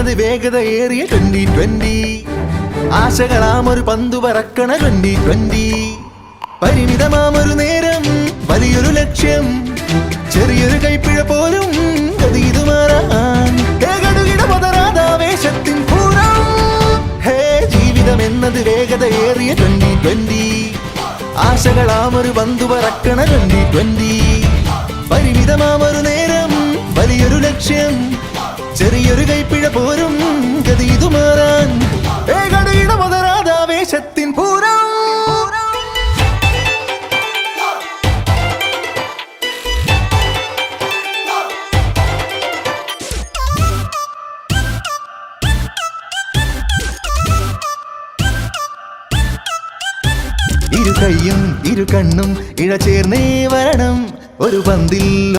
ജീവിതമെന്നത് വേഗതയേറിയ 2020. ആശകളാമൊരു പന്തു പറക്കണ 2020. പരിമിതമാമൊരു നേരം, വലിയൊരു ലക്ഷ്യം, ചെറിയൊരു കൈപ്പിഴ പോലും ഗതിതു മാറാൻ. ആവേശത്തിൻ പൂരം. ഹേ, ജീവിതമെന്നത് വേഗതയേറിയ 2020. ആശകളാമൊരു പന്തു പറക്കണ 2020. പരിമിതമാമൊരു നേരം, വലിയൊരു ലക്ഷ്യം, ചെറിയൊരു കൈപ്പിഴ പോരും ഗതിതു മാറാൻ. ആവേശത്തിൻ പൂരം. ഇരു കൈയും ഇരു കണ്ണും ഇഴ ചേർന്നേ വരണം ഒരു പന്തിൽ.